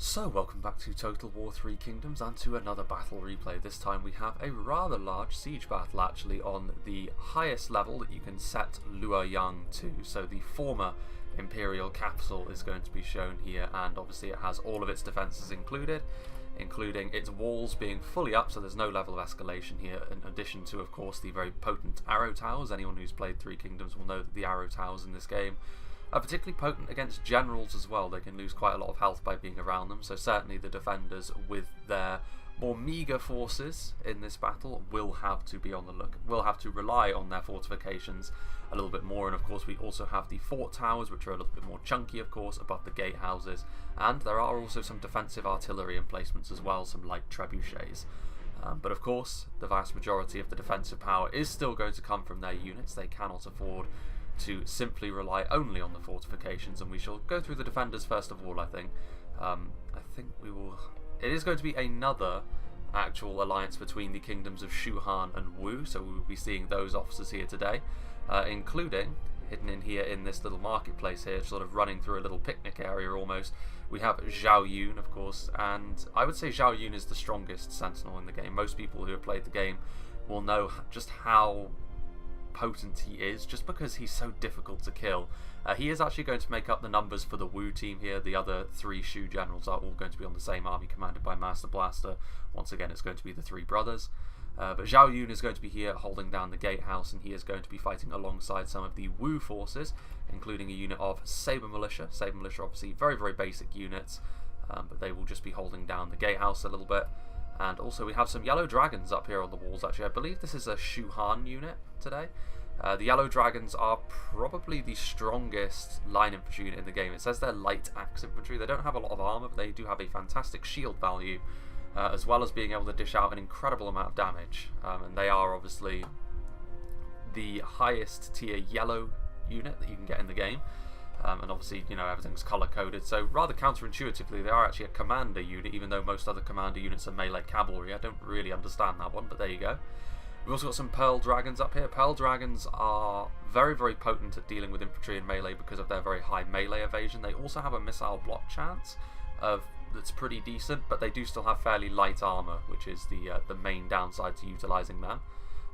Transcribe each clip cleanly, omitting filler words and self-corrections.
So, welcome back to Total War 3 Kingdoms and to another battle replay. This time we have a rather large siege battle actually on the highest level that you can set LUOYANG to. So the former Imperial capital is going to be shown here, and obviously it has all of its defences included, including its walls being fully up, so there's no level of escalation here, in addition to, of course, the very potent arrow towers. Anyone who's played 3 Kingdoms will know that the arrow towers in this game are particularly potent against generals as well. They can lose quite a lot of health by being around them, so certainly the defenders with their more meagre forces in this battle will have to be on the look, will have to rely on their fortifications a little bit more. And of course we also have the fort towers, which are a little bit more chunky, of course, above the gatehouses, and there are also some defensive artillery emplacements as well, some light trebuchets. But of course the vast majority of the defensive power is still going to come from their units. They cannot afford to simply rely only on the fortifications, and we shall go through the defenders first of all. I think we will. It is going to be another actual alliance between the kingdoms of Shuhan and Wu, so we will be seeing those officers here today, including, hidden in here in this little marketplace here, sort of running through a little picnic area almost, we have Zhao Yun, of course, and I would say Zhao Yun is the strongest sentinel in the game. Most people who have played the game will know just how potent he is, just because he's so difficult to kill. He is actually going to make up the numbers for the Wu team here. The other 3 Shu generals are all going to be on the same army commanded by Master Blaster. Once again, it's going to be the 3 brothers. But Zhao Yun is going to be here holding down the gatehouse, and he is going to be fighting alongside some of the Wu forces, including a unit of Saber Militia. Saber Militia obviously very, very basic units, but they will just be holding down the gatehouse a little bit. And also we have some yellow dragons up here on the walls actually. I believe this is a Shuhan unit today. The yellow dragons are probably the strongest line infantry unit in the game. It says they're light axe infantry. They don't have a lot of armour, but they do have a fantastic shield value, as well as being able to dish out an incredible amount of damage. And they are obviously the highest tier yellow unit that you can get in the game. And obviously, you know, everything's colour-coded, so rather counterintuitively, they are actually a commander unit, even though most other commander units are melee cavalry. I don't really understand that one, but there you go. We've also got some Pearl Dragons up here. Pearl Dragons are very, very potent at dealing with infantry and melee because of their very high melee evasion. They also have a missile block chance that's pretty decent, but they do still have fairly light armour, which is the main downside to utilising them.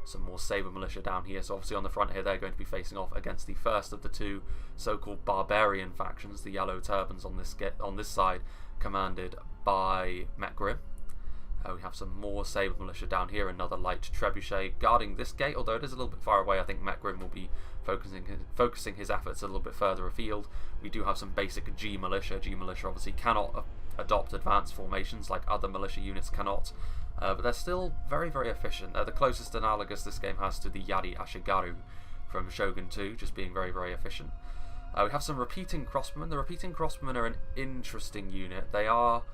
Some more Saber Militia down here, so obviously on the front here they're going to be facing off against the first of the 2 so-called barbarian factions, the Yellow Turbans on this side, commanded by Metgrim. We have some more Saber Militia down here, another light Trebuchet guarding this gate, although it is a little bit far away. I think Metgrim will be focusing his efforts a little bit further afield. We do have some basic G Militia. G Militia obviously cannot adopt advanced formations like other militia units cannot. But they're still very, very efficient. The closest analogous this game has to the Yari Ashigaru from Shogun 2, just being very, very efficient. We have some repeating crossmen. The repeating crossmen are an interesting unit. They are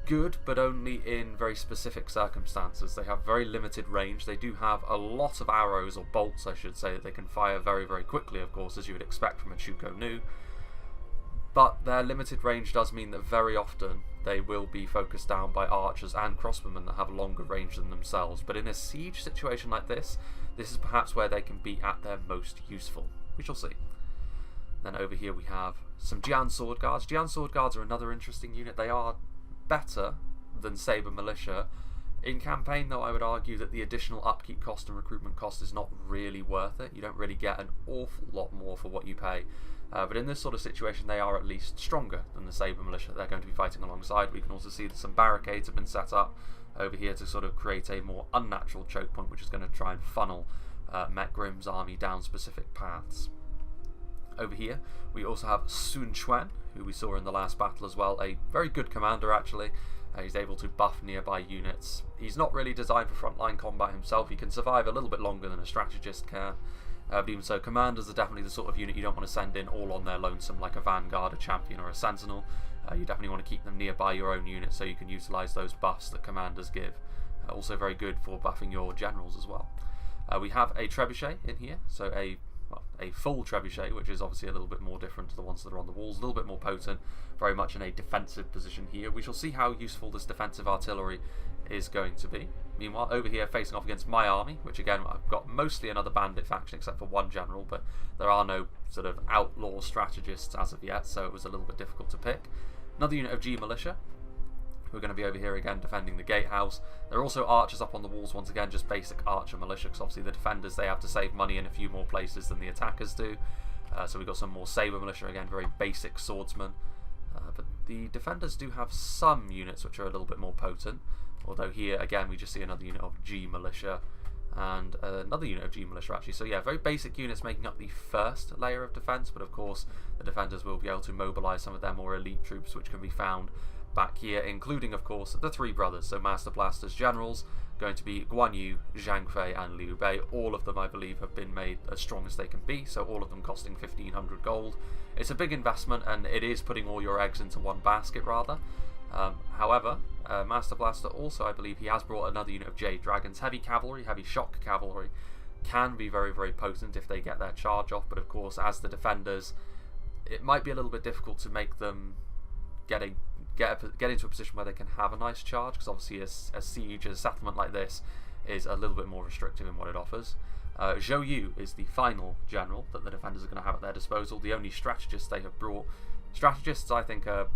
good, but only in very specific circumstances. They have very limited range. They do have a lot of arrows, or bolts I should say, that they can fire very, very quickly, of course, as you would expect from a Shuko Nu. But their limited range does mean that very often they will be focused down by archers and crossbowmen that have longer range than themselves. But in a siege situation like this is perhaps where they can be at their most useful. We shall see. Then over here we have some Jian Sword Guards. Jian Sword Guards are another interesting unit. They are better than Saber Militia. In campaign, though, I would argue that the additional upkeep cost and recruitment cost is not really worth it. You don't really get an awful lot more for what you pay. But in this sort of situation, they are at least stronger than the Saber Militia they're going to be fighting alongside. We can also see that some barricades have been set up over here to sort of create a more unnatural choke point, which is going to try and funnel Metgrim's army down specific paths. Over here, we also have Sun Quan, who we saw in the last battle as well. A very good commander, actually. He's able to buff nearby units. He's not really designed for frontline combat himself. He can survive a little bit longer than a strategist can. But even so, commanders are definitely the sort of unit you don't want to send in all on their lonesome, like a vanguard, a champion, or a sentinel. You definitely want to keep them nearby your own unit so you can utilise those buffs that commanders give. Also very good for buffing your generals as well. We have a Trebuchet in here, so a full Trebuchet, which is obviously a little bit more different to the ones that are on the walls, a little bit more potent, very much in a defensive position here. We shall see how useful this defensive artillery is going to be. Meanwhile, over here facing off against my army, which again, I've got mostly another bandit faction except for 1 general, but there are no sort of outlaw strategists as of yet, so it was a little bit difficult to pick. Another unit of G Militia, who are going to be over here again defending the gatehouse. There are also archers up on the walls once again, just basic archer militia, because obviously the defenders, they have to save money in a few more places than the attackers do. So we've got some more saber militia, again, very basic swordsmen. But the defenders do have some units which are a little bit more potent, although here again we just see another unit of G militia and another unit of G militia actually. So yeah, very basic units making up the first layer of defense, but of course the defenders will be able to mobilize some of their more elite troops which can be found back here, including of course the three brothers, so Master Blaster's generals, going to be Guan Yu, Zhang Fei and Liu Bei. All of them I believe have been made as strong as they can be, so all of them costing 1500 gold. It's a big investment and it is putting all your eggs into one basket rather. However, Master Blaster also, I believe he has brought another unit of Jade Dragons. Heavy cavalry, heavy shock cavalry can be very, very potent if they get their charge off, but of course as the defenders it might be a little bit difficult to make them get into a position where they can have a nice charge, because obviously a siege, a settlement like this is a little bit more restrictive in what it offers. Zhou Yu is the final general that the defenders are going to have at their disposal, the only strategist they have brought. Strategists I think are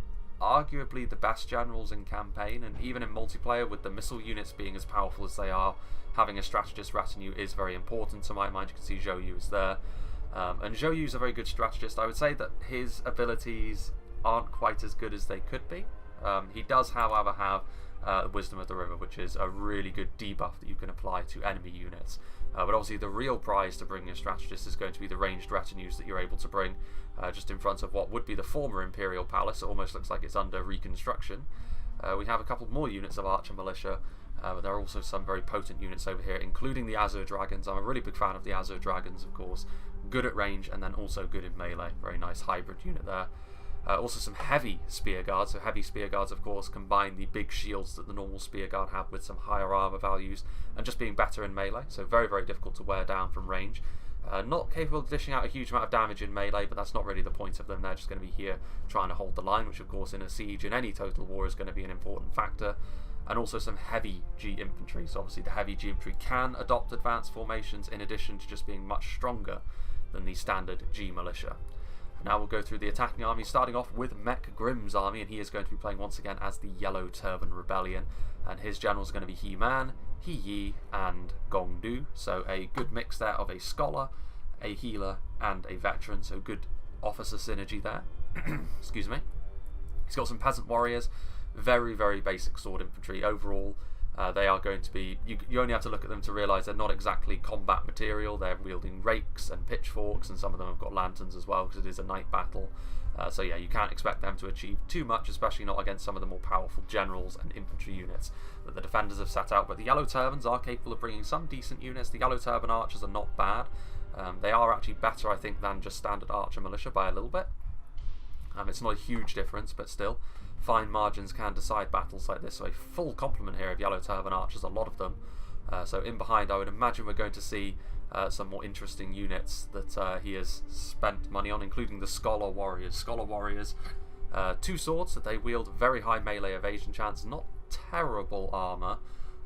arguably the best generals in campaign, and even in multiplayer with the missile units being as powerful as they are, having a strategist retinue is very important to my mind. You can see Zhou Yu is there, and Zhou Yu is a very good strategist. I would say that his abilities aren't quite as good as they could be. He does however have Wisdom of the River, which is a really good debuff that you can apply to enemy units. But obviously the real prize to bringing a strategist is going to be the ranged retinues that you're able to bring just in front of what would be the former Imperial Palace. It almost looks like it's under reconstruction. We have a couple more units of Archer Militia, but there are also some very potent units over here, including the Azure Dragons. I'm a really big fan of the Azure Dragons, of course. Good at range and then also good in melee. Very nice hybrid unit there. Also some heavy spear guards. So heavy spear guards, of course, combine the big shields that the normal spear guard have with some higher armor values and just being better in melee. So very, very difficult to wear down from range. Not capable of dishing out a huge amount of damage in melee, but that's not really the point of them. They're just going to be here trying to hold the line, which of course in a siege, in any total war, is going to be an important factor. And also some heavy G infantry. So obviously the heavy G infantry can adopt advanced formations in addition to just being much stronger than the standard G militia. Now we'll go through the attacking army, starting off with Mech Grimm's army, and he is going to be playing once again as the Yellow Turban Rebellion, and his generals are going to be He Man, He Yi, and Gong Du. So a good mix there of a scholar, a healer, and a veteran, so good officer synergy there. Excuse me. He's got some peasant warriors, very, very basic sword infantry. Overall, they are going to be, you only have to look at them to realise they're not exactly combat material. They're wielding rakes and pitchforks, and some of them have got lanterns as well because it is a night battle. So yeah, you can't expect them to achieve too much, especially not against some of the more powerful generals and infantry units that the defenders have set out. But the Yellow Turbans are capable of bringing some decent units. The Yellow Turban archers are not bad. They are actually better, I think, than just standard archer militia by a little bit. It's not a huge difference, but still, fine margins can decide battles like this. So a full complement here of Yellow Turban archers, a lot of them. So in behind, I would imagine we're going to see some more interesting units that he has spent money on, including the Scholar Warriors. Scholar Warriors, two swords that they wield, very high melee evasion chance, not terrible armor,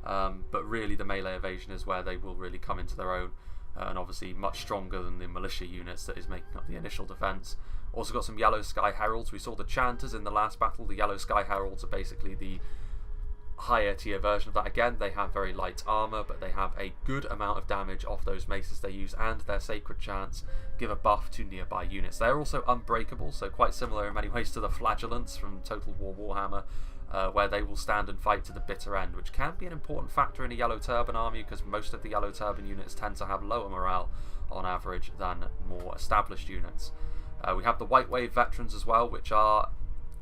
but really the melee evasion is where they will really come into their own, and obviously much stronger than the militia units that is making up the initial defense. Also got some Yellow Sky Heralds. We saw the Chanters in the last battle. The Yellow Sky Heralds are basically the higher tier version of that. Again, they have very light armor, but they have a good amount of damage off those maces they use, and their sacred chants give a buff to nearby units. They're also unbreakable, so quite similar in many ways to the Flagellants from Total War Warhammer, where they will stand and fight to the bitter end, which can be an important factor in a Yellow Turban army because most of the Yellow Turban units tend to have lower morale on average than more established units. We have the White Wave Veterans as well, which are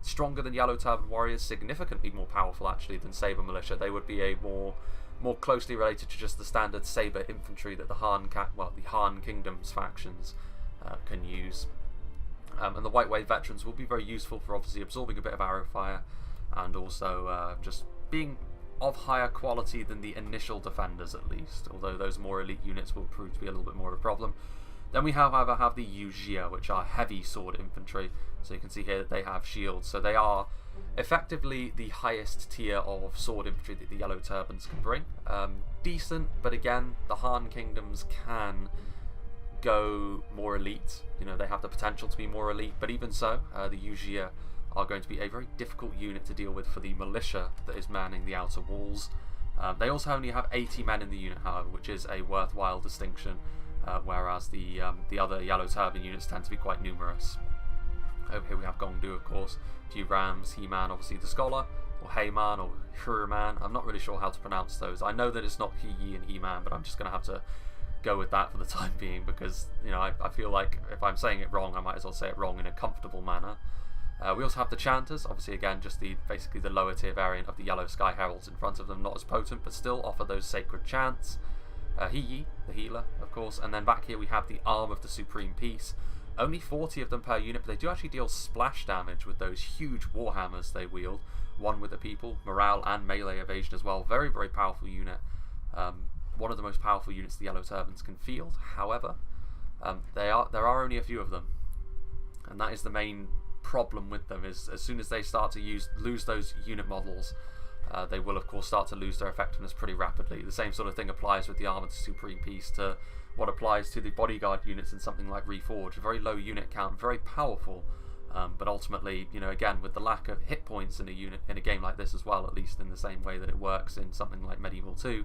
stronger than Yellow Turban Warriors, significantly more powerful actually than Saber Militia. They would be a more closely related to just the standard Saber infantry that the Han Kingdoms factions can use. And the White Wave Veterans will be very useful for obviously absorbing a bit of arrow fire and also just being of higher quality than the initial defenders at least, although those more elite units will prove to be a little bit more of a problem. Then we however have the Yujia, which are heavy sword infantry. So you can see here that they have shields. So they are effectively the highest tier of sword infantry that the Yellow Turbans can bring. Decent, but again, the Han Kingdoms can go more elite. You know, they have the potential to be more elite, but even so, the Yujia are going to be a very difficult unit to deal with for the militia that is manning the outer walls. They also only have 80 men in the unit, however, which is a worthwhile distinction, whereas the other Yellow Turban units tend to be quite numerous. Over here we have Gongdu, of course, a few Rams, He-Man, obviously the Scholar, or Heyman, or Hurman. I'm not really sure how to pronounce those. I know that it's not He-Yi and He-Man, but I'm just going to have to go with that for the time being, because, you know, I feel like if I'm saying it wrong, I might as well say it wrong in a comfortable manner. We also have the Chanters, obviously again just basically the lower tier variant of the yellow Sky Heralds in front of them, not as potent, but still offer those sacred chants. He-Yi, the healer, of course, and then back here we have the Arm of the Supreme Peace. Only 40 of them per unit, but they do actually deal splash damage with those huge warhammers they wield. One with the people, morale and melee evasion as well. Very, very powerful unit. One of the most powerful units the Yellow Turbans can field. However, there are only a few of them, and that is the main problem with them. Is as soon as they start to lose those unit models, they will of course start to lose their effectiveness pretty rapidly. The same sort of thing applies with the Arm of the Supreme Peace to what applies to the bodyguard units in something like Reforged. A very low unit count, very powerful, but ultimately, you know, again with the lack of hit points in a unit in a game like this as well, at least in the same way that it works in something like Medieval 2,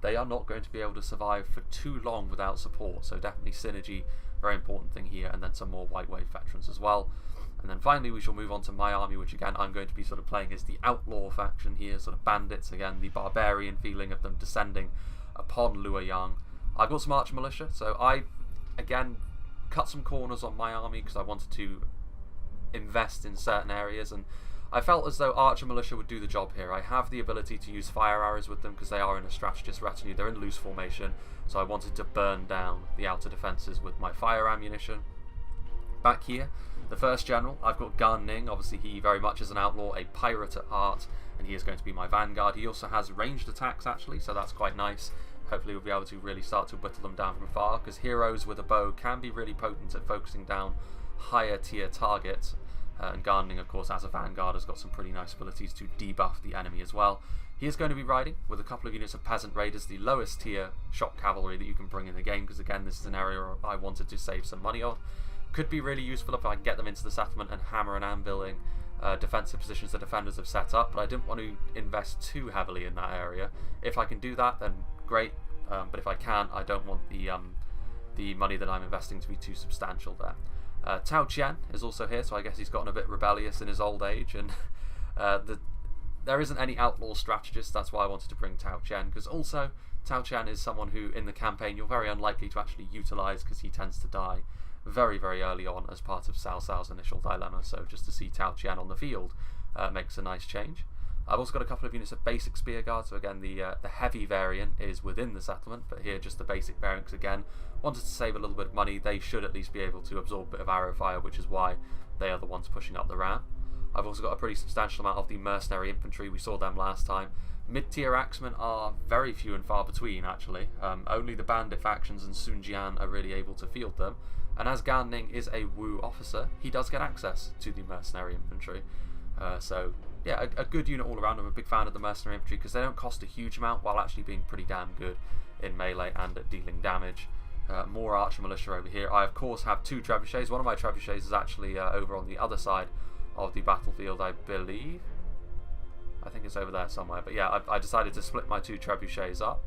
they are not going to be able to survive for too long without support. So definitely synergy, very important thing here, and then some more White Wave veterans as well. And then finally we shall move on to my army, which again I'm going to be sort of playing as the outlaw faction here, sort of bandits, again the barbarian feeling of them descending upon Luoyang. I've got some archer militia, so I again cut some corners on my army because I wanted to invest in certain areas, and I felt as though archer militia would do the job here. I have the ability to use fire arrows with them because they are in a strategist retinue, they're in loose formation, so I wanted to burn down the outer defences with my fire ammunition. Back here, the first general, I've got Gan Ning. Obviously he very much is an outlaw, a pirate at heart, and he is going to be my vanguard. He also has ranged attacks actually, so that's quite nice. Hopefully we'll be able to really start to whittle them down from afar, because heroes with a bow can be really potent at focusing down higher tier targets, and Gan Ning of course as a vanguard has got some pretty nice abilities to debuff the enemy as well. He is going to be riding with a couple of units of peasant raiders, the lowest tier shock cavalry that you can bring in the game, because again this is an area I wanted to save some money on. Could be really useful if I can get them into the settlement and hammer and anviling defensive positions the defenders have set up, but I didn't want to invest too heavily in that area. If I can do that, then great, but if I can't, I don't want the money that I'm investing to be too substantial there. Tao Qian is also here, so I guess he's gotten a bit rebellious in his old age, and there isn't any outlaw strategist. That's why I wanted to bring Tao Qian, because also Tao Qian is someone who in the campaign you're very unlikely to actually utilise, because he tends to die very, very early on as part of Cao Cao's initial dilemma, so just to see Tao Qian on the field makes a nice change. I've also got a couple of units of basic spear guard, so again the heavy variant is within the settlement, but here just the basic variant, because again wanted to save a little bit of money. They should at least be able to absorb a bit of arrow fire, which is why they are the ones pushing up the ram. I've also got a pretty substantial amount of the mercenary infantry. We saw them last time. Mid-tier axemen are very few and far between actually. Only the bandit factions and Sun Jian are really able to field them, and as Gan Ning is a Wu officer, he does get access to the mercenary infantry. So yeah, a good unit all around. I'm a big fan of the mercenary infantry because they don't cost a huge amount while actually being pretty damn good in melee and at dealing damage. More archer militia over here. I of course have two trebuchets. One of my trebuchets is actually over on the other side of the battlefield, I believe. I think it's over there somewhere, but yeah, I decided to split my two trebuchets up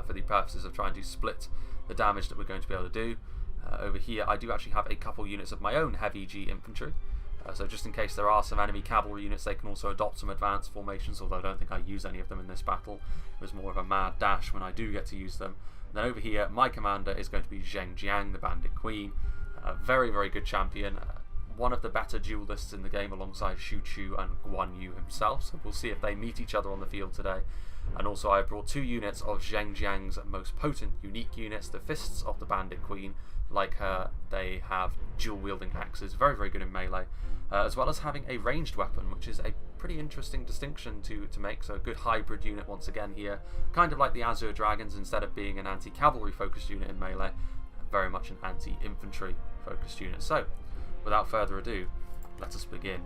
for the purposes of trying to split the damage that we're going to be able to do. Over here I do actually have a couple units of my own heavy G infantry, so just in case there are some enemy cavalry units, they can also adopt some advanced formations, although I don't think I use any of them in this battle. It was more of a mad dash when I do get to use them. And then over here my commander is going to be Zheng Jiang, the Bandit Queen. Very, very good champion. One of the better duelists in the game alongside Xu Chu and Guan Yu himself, so we'll see if they meet each other on the field today. And also I brought two units of Zheng Jiang's most potent unique units, the Fists of the Bandit Queen. Like her, they have dual wielding axes, very, very good in melee, as well as having a ranged weapon, which is a pretty interesting distinction to make. So a good hybrid unit once again here, kind of like the Azure Dragons. Instead of being an anti-cavalry focused unit in melee, very much an anti-infantry focused unit. So without further ado, let us begin.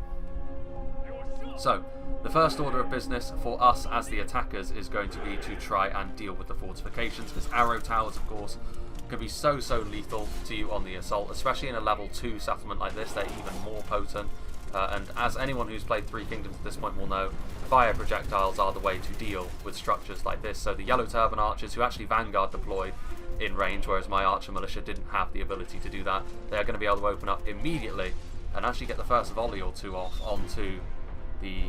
So, the first order of business for us as the attackers is going to be to try and deal with the fortifications, because arrow towers, of course, could be so lethal to you on the assault, especially in a level 2 settlement like this. They're even more potent. And as anyone who's played Three Kingdoms at this point will know, fire projectiles are the way to deal with structures like this. So the Yellow Turban archers, who actually Vanguard deployed in range, whereas my archer militia didn't have the ability to do that, they are going to be able to open up immediately and actually get the first volley or two off onto the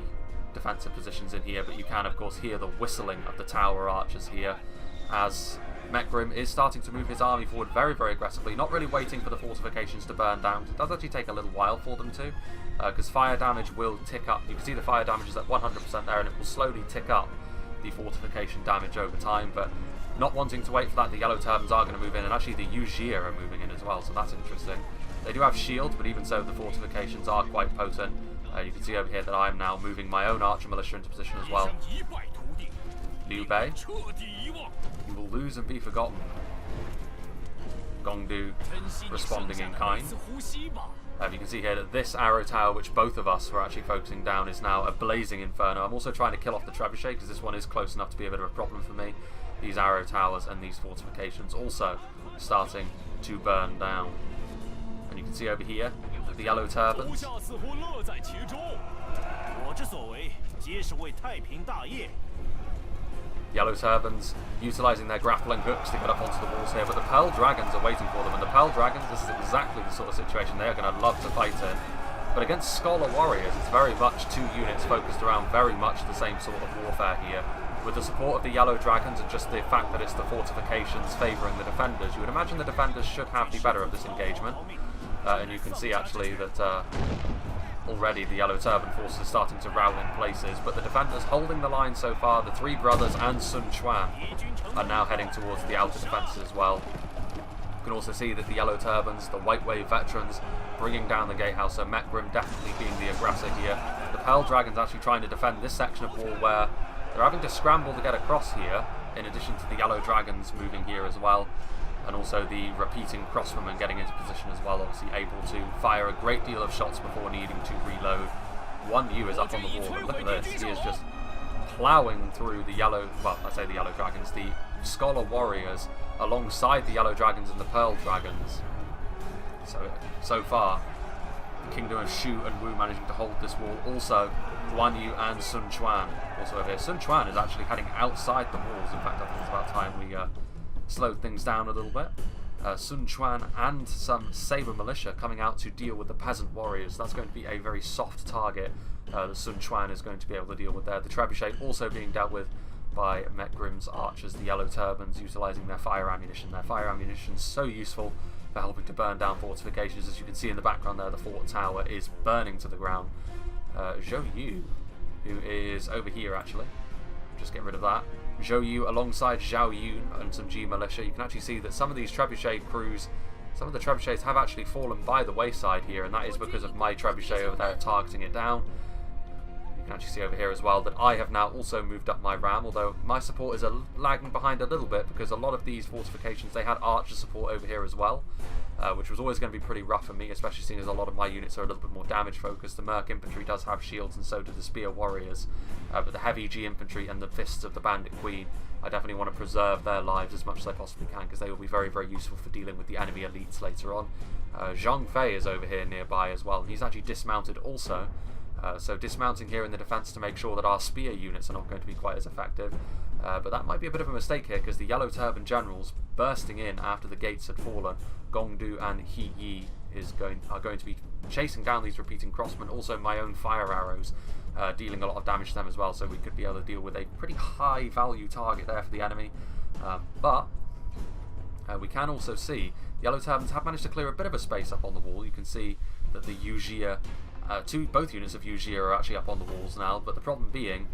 defensive positions in here. But you can of course hear the whistling of the tower archers here as Mekgrim is starting to move his army forward very aggressively, not really waiting for the fortifications to burn down. It does actually take a little while for them to, because fire damage will tick up. You can see the fire damage is at 100% there, and it will slowly tick up the fortification damage over time. But not wanting to wait for that, the Yellow Turbans are going to move in, and actually the Ujir are moving in as well, so that's interesting. They do have shields, but even so the fortifications are quite potent. You can see over here that I am now moving my own archer militia into position as well. Liu Bei, you will lose and be forgotten. Gongdu responding in kind. You can see here that this arrow tower, which both of us were actually focusing down, is now a blazing inferno. I'm also trying to kill off the Trebuchet because this one is close enough to be a bit of a problem for me. These arrow towers and these fortifications also starting to burn down. And you can see over here that the Yellow Turbans, utilising their grappling hooks to get up onto the walls here, but the Pearl Dragons are waiting for them, and the Pearl Dragons, this is exactly the sort of situation they are going to love to fight in. But against Scholar Warriors, it's very much two units focused around very much the same sort of warfare here. With the support of the Yellow Dragons and just the fact that it's the fortifications favouring the defenders, you would imagine the defenders should have the better of this engagement. And you can see actually that already the Yellow Turban forces are starting to rout in places, but the defenders holding the line so far. The Three Brothers and Sun Quan are now heading towards the outer defences as well. You can also see that the Yellow Turbans, the White Wave veterans, bringing down the gatehouse, so Mekgrim definitely being the aggressor here. The Pearl Dragons actually trying to defend this section of wall where they're having to scramble to get across here, in addition to the Yellow Dragons moving here as well. And also the repeating Crossman getting into position as well, obviously able to fire a great deal of shots before needing to reload. One U is up on the wall, and look at this, he is just ploughing through the Yellow, well, I say the Yellow Dragons, the Scholar Warriors, alongside the Yellow Dragons and the Pearl Dragons. So far, the Kingdom of Shu and Wu managing to hold this wall. Also, Guan Yu and Sun Quan also over here. Sun Quan is actually heading outside the walls. In fact, I think it's about time we slowed things down a little bit. Sun Quan and some Saber Militia coming out to deal with the Peasant Warriors. That's going to be a very soft target that Sun Quan is going to be able to deal with there. The Trebuchet also being dealt with by Mekgrim's archers, the Yellow Turbans utilising their fire ammunition. Their fire ammunition is so useful for helping to burn down fortifications. As you can see in the background there, the fort tower is burning to the ground. Zhou Yu, who is over here actually, just get rid of that. Zhou Yu alongside Zhao Yun and some G militia. You can actually see that some of these Trebuchet crews, some of the Trebuchets have actually fallen by the wayside here, and that is because of my Trebuchet over there targeting it down. You can actually see over here as well that I have now also moved up my ram, although my support is lagging behind a little bit because a lot of these fortifications, they had archer support over here as well, which was always going to be pretty rough for me, especially seeing as a lot of my units are a little bit more damage focused. The Merc Infantry does have shields, and so do the Spear Warriors, but the Heavy G Infantry and the Fists of the Bandit Queen, I definitely want to preserve their lives as much as I possibly can, because they will be very useful for dealing with the enemy elites later on. Zhang Fei is over here nearby as well, and he's actually dismounted also. So dismounting here in the defense to make sure that our spear units are not going to be quite as effective. But that might be a bit of a mistake here, because the Yellow Turban generals bursting in after the gates had fallen. Gongdu and He Yi are going to be chasing down these repeating crossmen. Also my own fire arrows dealing a lot of damage to them as well, so we could be able to deal with a pretty high value target there for the enemy. But we can also see the Yellow Turbans have managed to clear a bit of a space up on the wall. You can see that the Ujir, both units of Ujir are actually up on the walls now, but the problem being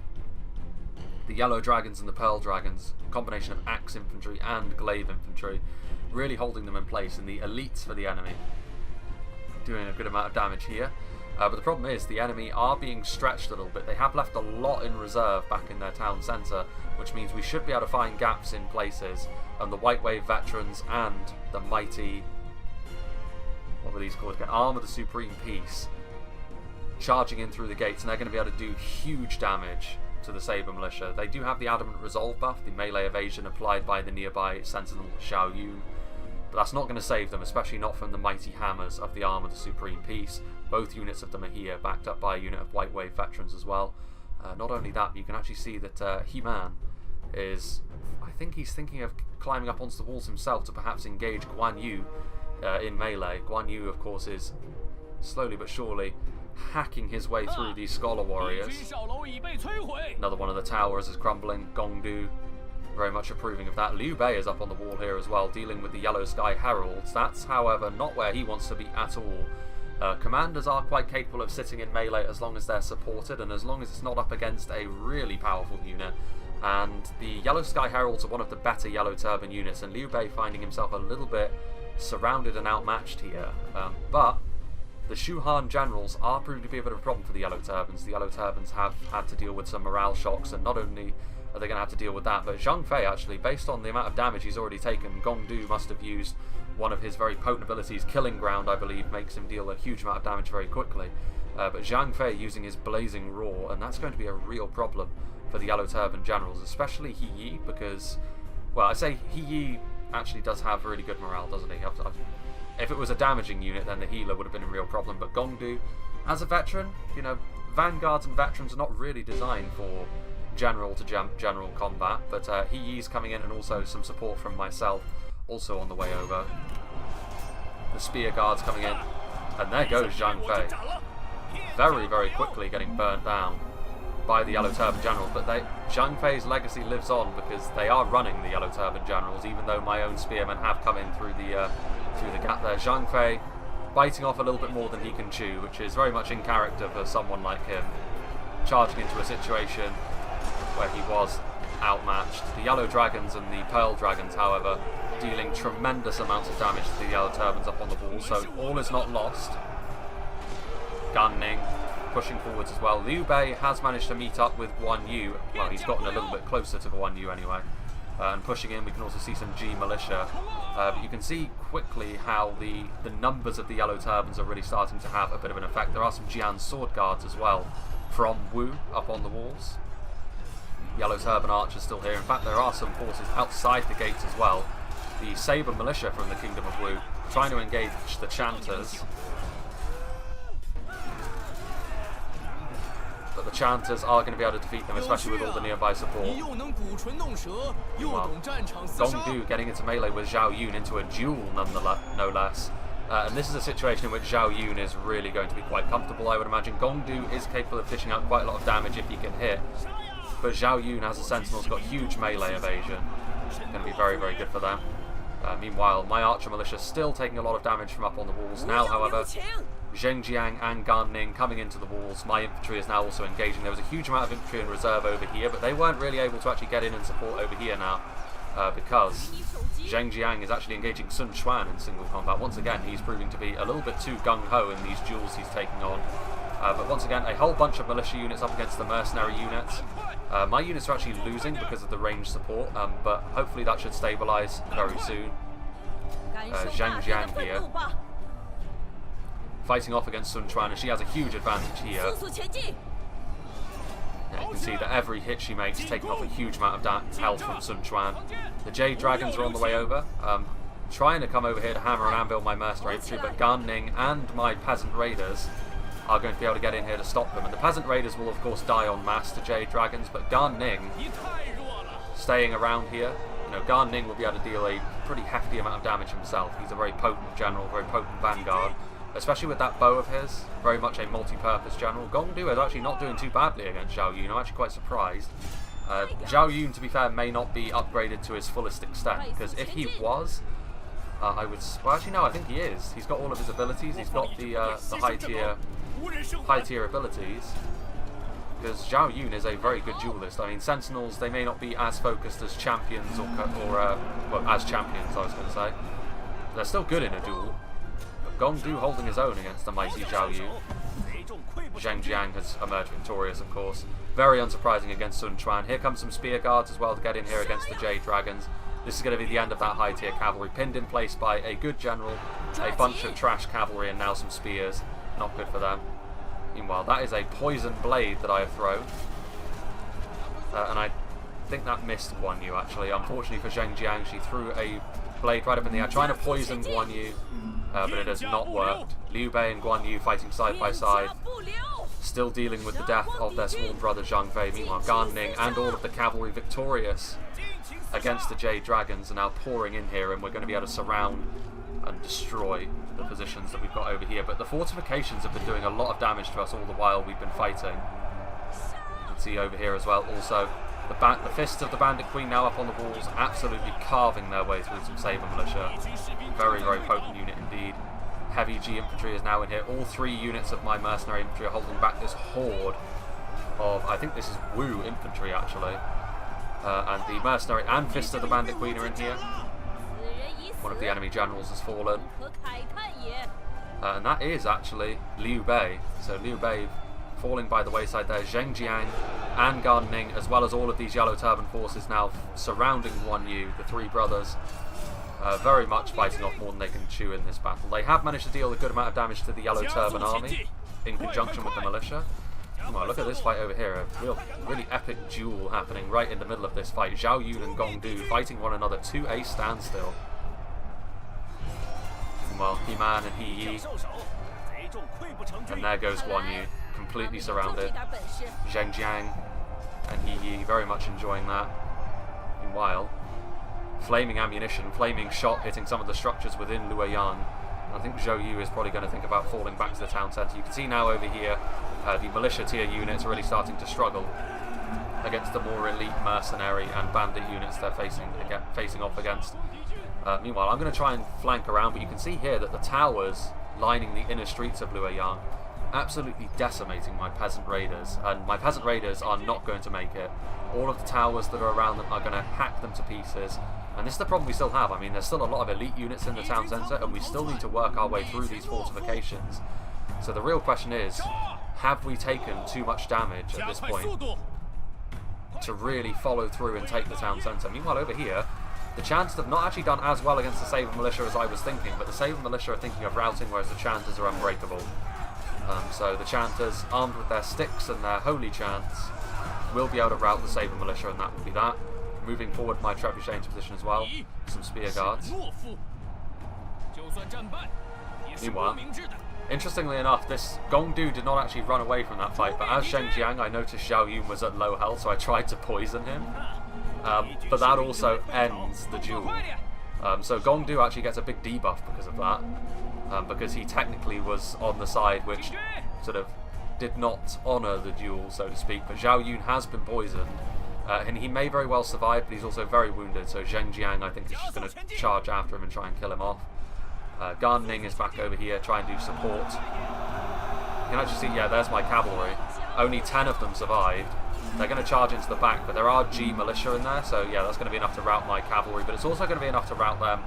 the Yellow Dragons and the Pearl Dragons, a combination of Axe Infantry and Glaive Infantry, really holding them in place, and the elites for the enemy doing a good amount of damage here. But the problem is the enemy are being stretched a little bit. They have left a lot in reserve back in their town centre, which means we should be able to find gaps in places, and the White Wave veterans and the mighty, what were these called again? Arm of the Supreme Peace, charging in through the gates, and they're going to be able to do huge damage to the Saber Militia. They do have the Adamant Resolve buff, the melee evasion applied by the nearby Sentinel Xiao Yun. But that's not going to save them, especially not from the mighty hammers of the Arm of the Supreme Peace. Both units of them are here, backed up by a unit of White Wave veterans as well. Not only that, but you can actually see that He-Man is... I think he's thinking of climbing up onto the walls himself to perhaps engage Guan Yu in melee. Guan Yu, of course, is slowly but surely hacking his way through these Scholar Warriors. Another one of the towers is crumbling. Gongdu very much approving of that. Liu Bei is up on the wall here as well, dealing with the yellow Sky Heralds. That's, however, not where he wants to be at all. Commanders are quite capable of sitting in melee as long as they're supported and as long as it's not up against a really powerful unit. And the yellow Sky Heralds are one of the better Yellow Turban units, and Liu Bei finding himself a little bit surrounded and outmatched here. But the Shu Han generals are proving to be a bit of a problem for the Yellow Turbans. The Yellow Turbans have had to deal with some morale shocks, and not only are they going to have to deal with that, but Zhang Fei actually, based on the amount of damage he's already taken, Gongdu must have used one of his very potent abilities. Killing Ground, I believe, makes him deal a huge amount of damage very quickly. But Zhang Fei using his Blazing Roar, and that's going to be a real problem for the Yellow Turban generals, especially He Yi, because, well, I say He Yi actually does have really good morale, doesn't he? If it was a damaging unit, then the healer would have been a real problem, but Gongdu, as a veteran, you know, vanguards and veterans are not really designed for general to general combat, but He Yi's coming in, and also some support from myself also on the way over. The spear guards coming in, and there goes Zhang Fei, very, very quickly getting burnt down by the Yellow Turban generals. But Zhang Fei's legacy lives on because they are running the Yellow Turban generals, even though my own spearmen have come in through the gap there. Zhang Fei biting off a little bit more than he can chew, which is very much in character for someone like him, charging into a situation where he was outmatched. The Yellow Dragons and the Pearl Dragons, however, dealing tremendous amounts of damage to the Yellow Turbans up on the wall, so all is not lost. Gan Ning pushing forwards as well. Liu Bei has managed to meet up with Guan Yu. Well, he's gotten a little bit closer to Guan Yu anyway. And pushing in, we can also see some G militia. But you can see quickly how the numbers of the Yellow Turbans are really starting to have a bit of an effect. There are some Jian sword guards as well from Wu up on the walls. Yellow Turban archers still here. In fact, there are some forces outside the gates as well. The Saber militia from the Kingdom of Wu trying to engage the Chanters. But the Chanters are going to be able to defeat them, especially with all the nearby support. Well, Gongdu getting into melee with Zhao Yun into a duel, no less. And this is a situation in which Zhao Yun is really going to be quite comfortable, I would imagine. Gongdu is capable of dishing out quite a lot of damage if he can hit. But Zhao Yun, as a sentinel, has got huge melee evasion. It's going to be very, very good for them. Meanwhile, my archer militia still taking a lot of damage from up on the walls. Now, however, Zhengjiang and Gan Ning coming into the walls. My infantry is now also engaging. There was a huge amount of infantry in reserve over here, but they weren't really able to actually get in and support over here now, because Zhengjiang is actually engaging Sun Quan in single combat. Once again, he's proving to be a little bit too gung-ho in these duels he's taking on. But once again, a whole bunch of militia units up against the mercenary units. My units are actually losing because of the range support, but hopefully that should stabilise very soon. Zhang Jiang here, fighting off against Sun Quan, and she has a huge advantage here. Yeah, you can see that every hit she makes is taking off a huge amount of health from Sun Quan. The Jade Dragons are on the way over, trying to come over here to hammer and anvil my mercenary infantry, but Gan Ning and my Peasant Raiders are going to be able to get in here to stop them. And the Peasant Raiders will of course die en masse to Jade Dragons, but Gan Ning staying around here. You know, Gan Ning will be able to deal a pretty hefty amount of damage himself. He's a very potent general, very potent vanguard, especially with that bow of his, very much a multi-purpose general. Gongdu is actually not doing too badly against Zhao Yun. I'm actually quite surprised. Zhao Yun, to be fair, may not be upgraded to his fullest extent, because if he was, I would... Well, actually no, I think he is. He's got all of his abilities. He's got the high tier abilities, because Zhao Yun is a very good duelist. I mean, Sentinels, they may not be as focused as champions or well, as champions, I was going to say. They're still good in a duel. But Gongdu holding his own against the mighty Zhao Yun. Zheng Jiang has emerged victorious, of course. Very unsurprising against Sun Quan. Here comes some spear guards as well to get in here against the Jade Dragons. This is going to be the end of that high tier cavalry, pinned in place by a good general, a bunch of trash cavalry, and now some spears. Not good for them. Meanwhile, that is a poison blade that I have thrown. And I think that missed Guan Yu, actually. Unfortunately for Zheng Jiang, she threw a blade right up in the air, trying to poison Guan Yu, but it has not worked. Liu Bei and Guan Yu fighting side by side, still dealing with the death of their sworn brother Zhang Fei. Meanwhile, Gan Ning and all of the cavalry victorious against the Jade Dragons are now pouring in here, and we're going to be able to surround and destroy the positions that we've got over here. But the fortifications have been doing a lot of damage to us all the while we've been fighting. You can see over here as well, also, the fists of the Bandit Queen now up on the walls, absolutely carving their way through some Saber Militia. Very, very potent unit indeed. Heavy G Infantry is now in here. All 3 units of my Mercenary Infantry are holding back this horde of, I think this is Wu Infantry actually. And the Mercenary and Fist of the Bandit Queen are in here. One of the enemy generals has fallen. And that is actually Liu Bei. So Liu Bei falling by the wayside there. Zheng Jiang and Gan Ning, as well as all of these Yellow Turban forces now surrounding Guan Yu, the 3 brothers. Very much biting off more than they can chew in this battle. They have managed to deal a good amount of damage to the Yellow Turban army in conjunction with the militia. Well, look at this fight over here, a really epic duel happening right in the middle of this fight. Zhao Yun and Gong Du fighting one another to a standstill. Well, He-Man and He-Yi. And there goes Guan Yu, completely surrounded. Zheng Jiang and He-Yi very much enjoying that. Meanwhile, flaming ammunition, flaming shot hitting some of the structures within Luoyang. I think Zhou Yu is probably going to think about falling back to the town centre. You can see now over here, the militia tier units are really starting to struggle against the more elite mercenary and bandit units they're facing off against. Meanwhile, I'm going to try and flank around, but you can see here that the towers lining the inner streets of Luoyang absolutely decimating my peasant raiders, and my peasant raiders are not going to make it. All of the towers that are around them are going to hack them to pieces. And this is the problem we still have. I mean, there's still a lot of elite units in the town centre, and we still need to work our way through these fortifications. So the real question is, have we taken too much damage at this point to really follow through and take the town centre? Meanwhile, over here, the Chanters have not actually done as well against the Saber Militia as I was thinking, but the Saber Militia are thinking of routing, whereas the Chanters are unbreakable. So the Chanters, armed with their sticks and their holy chants, will be able to rout the Saber Militia, and that will be that. Moving forward my Trebuchet into position as well. Some Spear Guards. Meanwhile, interestingly enough, this Gong Du did not actually run away from that fight, but as Zheng Jiang, I noticed Zhao Yun was at low health, so I tried to poison him. But that also ends the duel. So Gong Du actually gets a big debuff because of that, because he technically was on the side which sort of did not honour the duel, so to speak, but Zhao Yun has been poisoned. And he may very well survive, but he's also very wounded, so Zheng Jiang, I think, is just going to charge after him and try and kill him off. Gan Ning is back over here, trying to do support. You can actually see, yeah, there's my cavalry. Only 10 of them survived. They're going to charge into the back, but there are G militia in there, so yeah, that's going to be enough to rout my cavalry, but it's also going to be enough to rout them.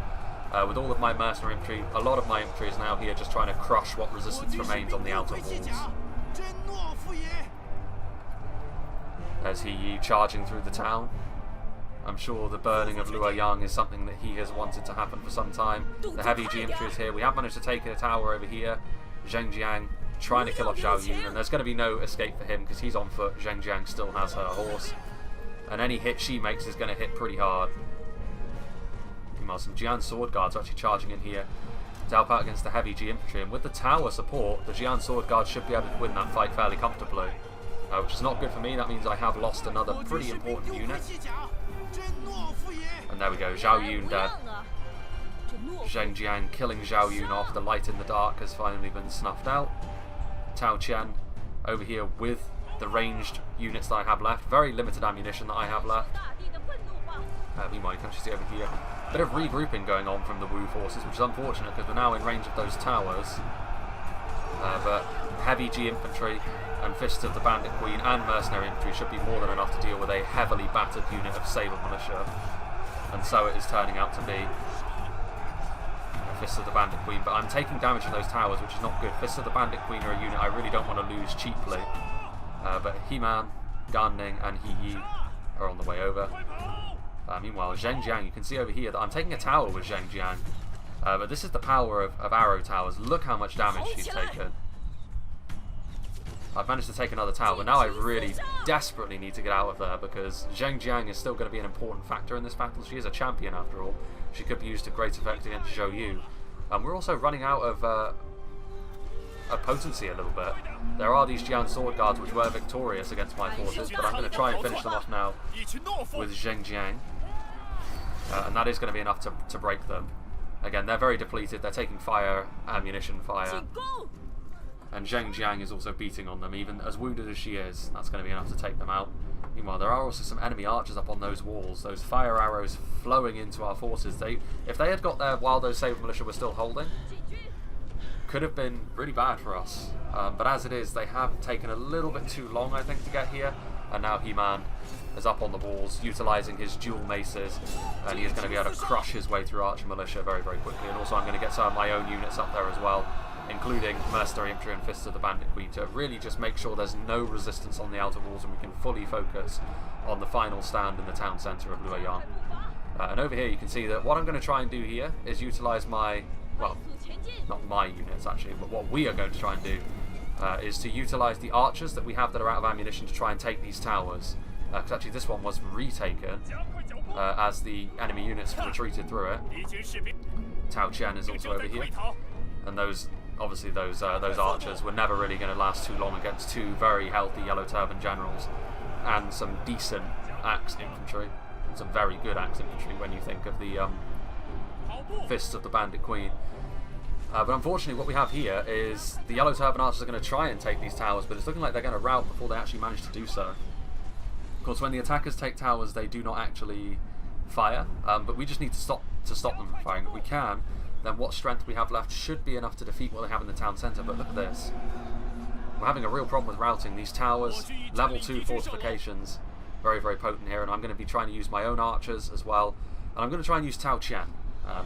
With all of my mercenary infantry, a lot of my infantry is now here just trying to crush what resistance remains on the outer walls. There's He charging through the town. I'm sure the burning of Luoyang is something that he has wanted to happen for some time. The heavy G infantry is here. We have managed to take a tower over here. Zheng Jiang trying to kill off Zhao Yun, and there's going to be no escape for him because he's on foot. Zheng Jiang still has her horse, and any hit she makes is going to hit pretty hard. Meanwhile, some Jian Sword Guards are actually charging in here to help out against the heavy G infantry, and with the tower support, the Jian Sword Guards should be able to win that fight fairly comfortably. Which is not good for me. That means I have lost another pretty important unit. And there we go, Zhao Yun dead. Zheng Jiang killing Zhao Yun off. The light in the dark has finally been snuffed out. Tao Qian over here with the ranged units that I have left. Very limited ammunition that I have left. Meanwhile, you can actually see over here a bit of regrouping going on from the Wu forces, which is unfortunate because we're now in range of those towers. But heavy G infantry and Fists of the Bandit Queen and Mercenary Infantry should be more than enough to deal with a heavily battered unit of Saber Militia. And so it is turning out to be Fists of the Bandit Queen. But I'm taking damage from those towers, which is not good. Fists of the Bandit Queen are a unit I really don't want to lose cheaply. But He-Man, Gan Ning and He-Yi are on the way over. Meanwhile, Zheng Jiang, you can see over here that I'm taking a tower with Zheng Jiang. But this is the power of arrow towers. Look how much damage she's taken. I've managed to take another tower, but now I really desperately need to get out of there because Zheng Jiang is still going to be an important factor in this battle. She is a champion after all. She could be used to great effect against Zhou Yu. We're also running out of potency a little bit. There are these Jiang Sword Guards which were victorious against my forces, but I'm going to try and finish them off now with Zheng Jiang. And that is going to be enough to break them. Again, they're very depleted. They're taking fire, ammunition fire. And Zheng Jiang is also beating on them, even as wounded as she is. That's going to be enough to take them out. Meanwhile, there are also some enemy archers up on those walls. Those fire arrows flowing into our forces. If they had got there while those Saber Militia were still holding, could have been really bad for us. But as it is, they have taken a little bit too long, I think, to get here. And now He-Man is up on the walls, utilising his dual maces. And he is going to be able to crush his way through Archer Militia very, very quickly. And also I'm going to get some of my own units up there as well, including Mercenary Infantry and Fists of the Bandit Queen, to really just make sure there's no resistance on the outer walls and we can fully focus on the final stand in the town centre of Luoyang. And over here you can see that what I'm going to try and do here is utilise my, well, not my units actually, but what we are going to try and do is to utilise the archers that we have that are out of ammunition to try and take these towers. Because actually this one was retaken as the enemy units retreated through it. Tao Qian is also over here, and those archers were never really going to last too long against two very healthy Yellow Turban generals and some decent axe infantry, some very good axe infantry when you think of the Fists of the Bandit Queen. But unfortunately what we have here is the Yellow Turban archers are going to try and take these towers, but it's looking like they're going to rout before they actually manage to do so. Of course, when the attackers take towers, they do not actually fire, but we just need to stop them from firing. If we can, then what strength we have left should be enough to defeat what they have in the town centre. But look at this. We're having a real problem with routing. These towers, level 2 fortifications, very, very potent here, and I'm going to be trying to use my own archers as well. And I'm going to try and use Tao Qian,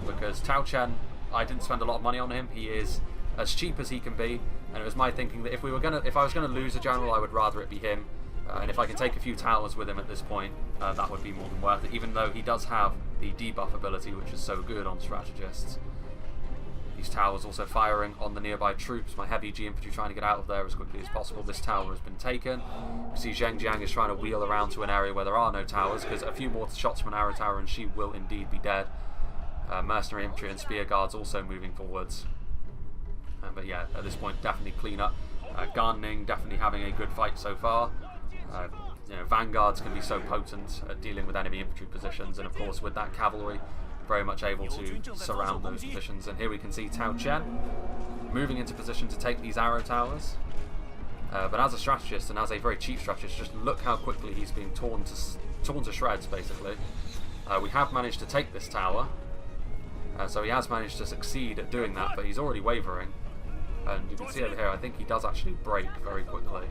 because Tao Qian, I didn't spend a lot of money on him. He is as cheap as he can be, and it was my thinking that if I was going to lose a general, I would rather it be him. And if I can take a few towers with him at this point, that would be more than worth it, even though he does have the debuff ability, which is so good on strategists. These towers also firing on the nearby troops. My heavy G infantry trying to get out of there as quickly as possible. This tower has been taken. You see Zheng Jiang is trying to wheel around to an area where there are no towers, because a few more shots from an arrow tower and she will indeed be dead. Mercenary infantry and spear guards also moving forwards. But yeah, at this point, definitely clean up. Gan Ning definitely having a good fight so far. Vanguards can be so potent at dealing with enemy infantry positions, and of course with that cavalry very much able to surround those positions. And here we can see Tao Qian moving into position to take these arrow towers. But as a strategist, and as a very cheap strategist, just look how quickly he's being torn to shreds, basically. We have managed to take this tower, so he has managed to succeed at doing that, but he's already wavering. And you can see over here, I think he does actually break very quickly.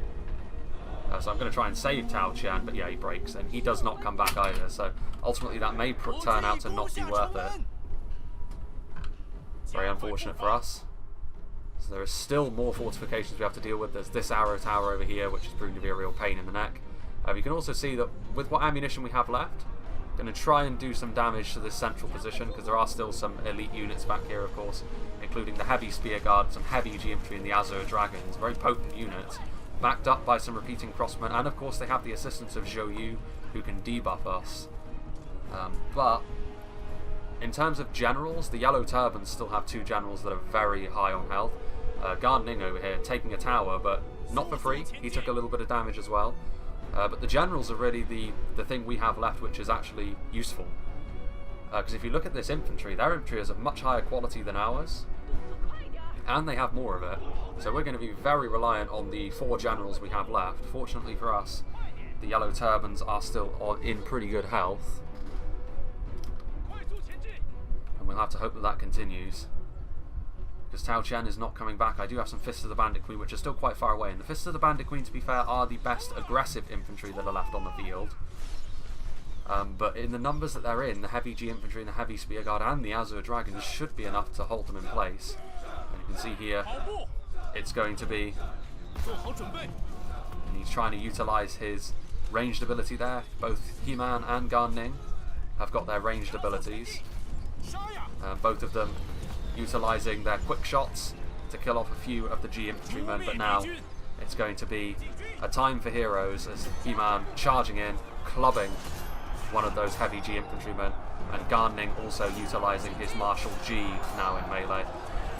So I'm going to try and save Tao Qian, but yeah, he breaks, and he does not come back either, so ultimately that may turn out to not be worth it. Very unfortunate for us. So there is still more fortifications we have to deal with. There's this arrow tower over here, which is proving to be a real pain in the neck. You can also see that with what ammunition we have left, I'm going to try and do some damage to this central position, because there are still some elite units back here, of course, including the heavy spear guard, some heavy G infantry, and the Azure Dragons, very potent units, backed up by some repeating crossmen, and of course they have the assistance of Zhou Yu, who can debuff us. But in terms of generals, the Yellow Turbans still have two generals that are very high on health. Gan Ning over here taking a tower, but not for free. He took a little bit of damage as well. But the generals are really the thing we have left, which is actually useful. Because if you look at this infantry, their infantry is of much higher quality than ours, and they have more of it. So we're going to be very reliant on the 4 generals we have left. Fortunately for us, the Yellow Turbans are still in pretty good health, and we'll have to hope that that continues, because Tao Qian is not coming back. I do have some Fists of the Bandit Queen, which are still quite far away, and the Fists of the Bandit Queen, to be fair, are the best aggressive infantry that are left on the field. But in the numbers that they're in, the heavy G infantry and the heavy spear guard and the Azure Dragons should be enough to hold them in place. And you can see here, it's going to be, and he's trying to utilise his ranged ability there. Both He-Man and Gan Ning have got their ranged abilities, both of them utilising their quick shots to kill off a few of the G infantrymen, but now it's going to be a time for heroes as He-Man charging in, clubbing one of those heavy G infantrymen, and Gardening also utilising his Marshal G now in melee.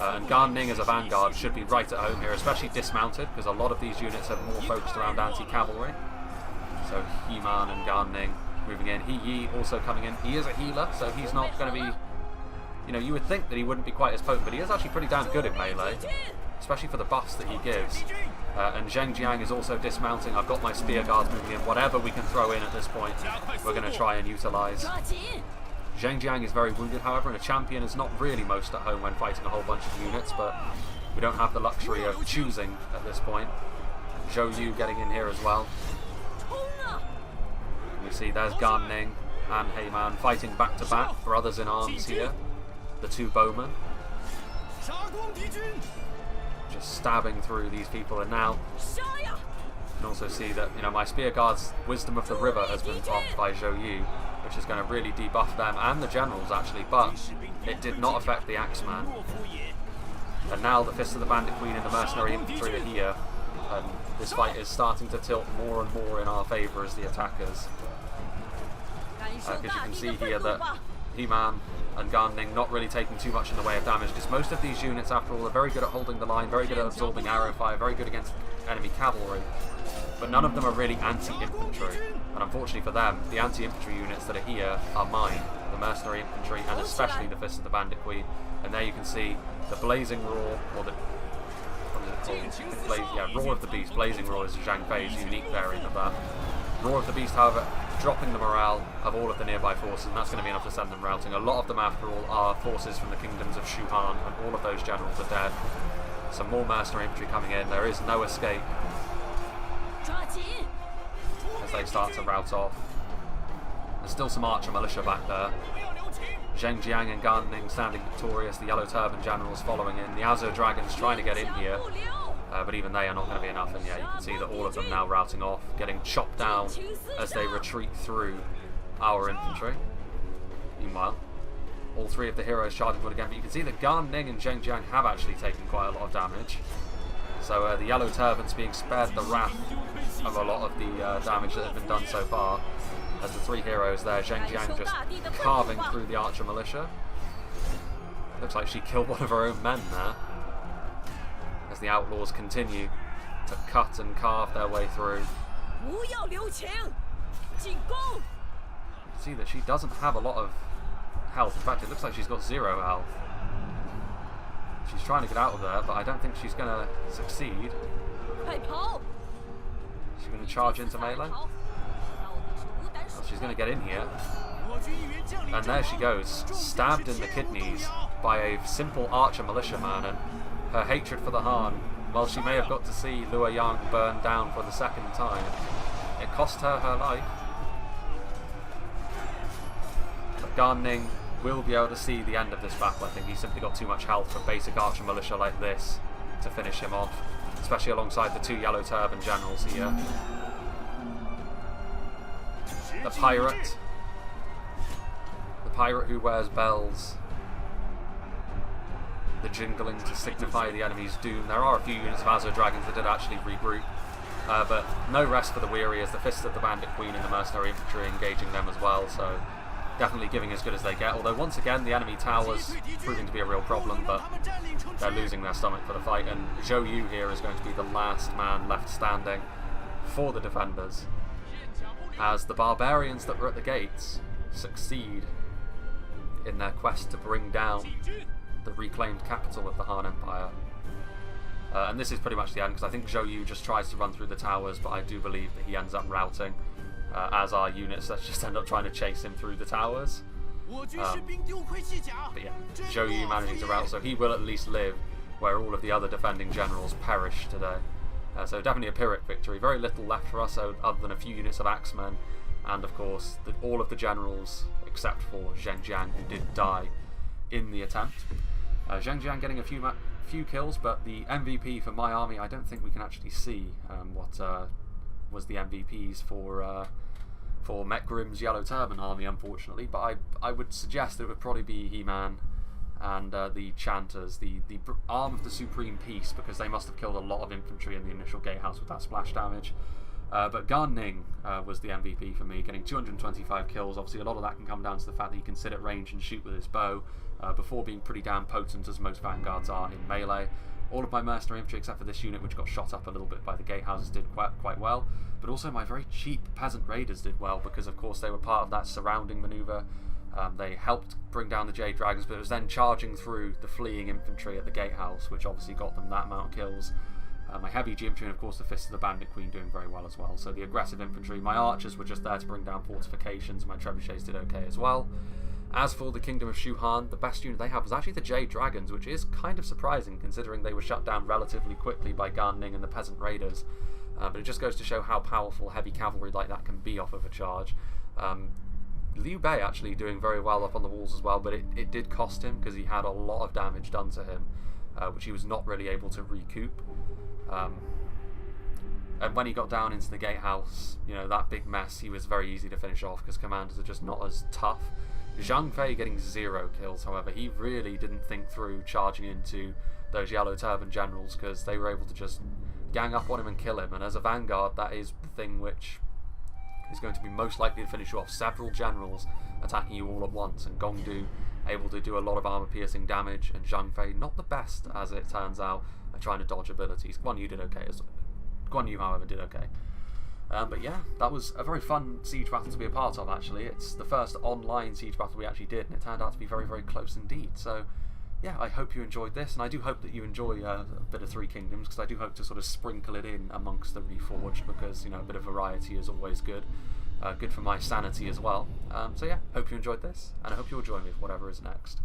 And Gardening as a vanguard should be right at home here, especially dismounted, because a lot of these units are more focused around anti-cavalry. So He-Man and Gardening moving in. He also coming in. He is a healer, so he's not going to be... You know, you would think that he wouldn't be quite as potent, but he is actually pretty damn good in melee, especially for the buffs that he gives. And Zheng Jiang is also dismounting. I've got my spear guards moving in. Whatever we can throw in at this point, we're going to try and utilise. Zheng Jiang is very wounded, however, and a champion is not really most at home when fighting a whole bunch of units, but we don't have the luxury of choosing at this point. Zhou Yu getting in here as well. You see there's Gardening and He-Man fighting back to back, brothers in arms here. The two bowmen. Just stabbing through these people, and now you can also see that, you know, my spear guard's Wisdom of the River has been popped by Zhou Yu, which is going to really debuff them and the generals actually, but it did not affect the Axeman. And now the Fist of the Bandit Queen and the Mercenary Infantry are here, and this fight is starting to tilt more and more in our favour as the attackers. Because you can see here that He-Man and Gardening not really taking too much in the way of damage, because most of these units, after all, are very good at holding the line, very good at absorbing arrow fire, very good against enemy cavalry, but none of them are really anti-infantry. And unfortunately for them, the anti-infantry units that are here are mine, the Mercenary Infantry, and especially the Fist of the Bandit Queen. And there you can see the Blazing Roar, or the... what is it called? Roar of the Beast. Blazing Roar is Zhang Fei's unique variant of that. Roar of the Beast, however, dropping the morale of all of the nearby forces, and that's going to be enough to send them routing. A lot of them, after all, are forces from the kingdoms of Shuhan, and all of those generals are dead. Some more Mercenary Infantry coming in. There is no escape as they start to rout off. There's still some Archer Militia back there. Zheng Jiang and Gardening standing victorious, the Yellow Turban generals following in, the Azure Dragons trying to get in here, but even they are not going to be enough, and yeah, you can see that all of them now routing off, getting chopped down as they retreat through our infantry. Meanwhile, all three of the heroes charging forward again, but you can see that Gardening and Zheng Jiang have actually taken quite a lot of damage. So the Yellow Turbans being spared the wrath of a lot of the damage that has been done so far, as the three heroes there, Zheng Jiang just carving through the Archer Militia. Looks like she killed one of her own men there, as the outlaws continue to cut and carve their way through. You can see that she doesn't have a lot of health. In fact, it looks like she's got 0 health. She's trying to get out of there, but I don't think she's going to succeed. She's going to charge into melee. Well, she's going to get in here. And there she goes, stabbed in the kidneys by a simple Archer militiaman, and her hatred for the Han, while she may have got to see Luoyang burn down for the second time, it cost her her life. But Gardening will be able to see the end of this battle. I think he's simply got too much health for basic Archer militia like this to finish him off, especially alongside the two Yellow Turban generals here. The pirate who wears bells, the jingling to signify the enemy's doom. There are a few units of Azure Dragons that did actually regroup, but no rest for the weary as the Fist of the Bandit Queen and the Mercenary Infantry engaging them as well, so definitely giving as good as they get. Although once again the enemy towers proving to be a real problem, but they're losing their stomach for the fight, and Zhou Yu here is going to be the last man left standing for the defenders, as the barbarians that were at the gates succeed in their quest to bring down the reclaimed capital of the Han Empire. And this is pretty much the end, because I think Zhou Yu just tries to run through the towers, but I do believe that he ends up routing, as our units that just end up trying to chase him through the towers. But yeah, Zhou Yu managing to rout, so he will at least live where all of the other defending generals perish today. So definitely a Pyrrhic victory. Very little left for us, other than a few units of Axemen, and of course all of the generals except for Zheng Jiang, who did die in the attempt. Zheng Jiang getting a few kills, but the MVP for my army, I don't think we can actually see what was the MVPs for Mekgrim's Yellow Turban army, unfortunately. But I would suggest it would probably be He-Man and the Chanters, the arm of the Supreme Peace, because they must have killed a lot of infantry in the initial gatehouse with that splash damage. But Gan Ning was the MVP for me, getting 225 kills. Obviously, a lot of that can come down to the fact that he can sit at range and shoot with his bow, before being pretty damn potent, as most vanguards are in melee. All of my mercenary infantry, except for this unit, which got shot up a little bit by the gatehouses, did quite well. But also my very cheap peasant raiders did well, because of course they were part of that surrounding manoeuvre. They helped bring down the Jade Dragons, but it was then charging through the fleeing infantry at the gatehouse, which obviously got them that amount of kills. My heavy infantry, and of course the Fist of the Bandit Queen, doing very well as well. So the aggressive infantry, my archers were just there to bring down fortifications, my trebuchets did okay as well. As for the Kingdom of Shuhan, the best unit they have was actually the Jade Dragons, which is kind of surprising considering they were shut down relatively quickly by Gan Ning and the Peasant Raiders. But it just goes to show how powerful heavy cavalry like that can be off of a charge. Liu Bei actually doing very well up on the walls as well, but it did cost him because he had a lot of damage done to him, which he was not really able to recoup. And when he got down into the gatehouse, you know, that big mess, he was very easy to finish off because commanders are just not as tough. Zhang Fei getting 0 kills, however, he really didn't think through charging into those Yellow Turban generals, because they were able to just gang up on him and kill him, and as a vanguard, that is the thing which is going to be most likely to finish you off. Several generals attacking you all at once, and Gongdu able to do a lot of armor-piercing damage, and Zhang Fei not the best, as it turns out, at trying to dodge abilities. Guan Yu did okay. Guan Yu, however, did okay. But yeah, that was a very fun siege battle to be a part of, actually. It's the first online siege battle we actually did, and it turned out to be very, very close indeed. So yeah, I hope you enjoyed this, and I do hope that you enjoy a bit of Three Kingdoms, because I do hope to sort of sprinkle it in amongst the Reforged, because, you know, a bit of variety is always good. Good for my sanity as well. So yeah, hope you enjoyed this, and I hope you'll join me for whatever is next.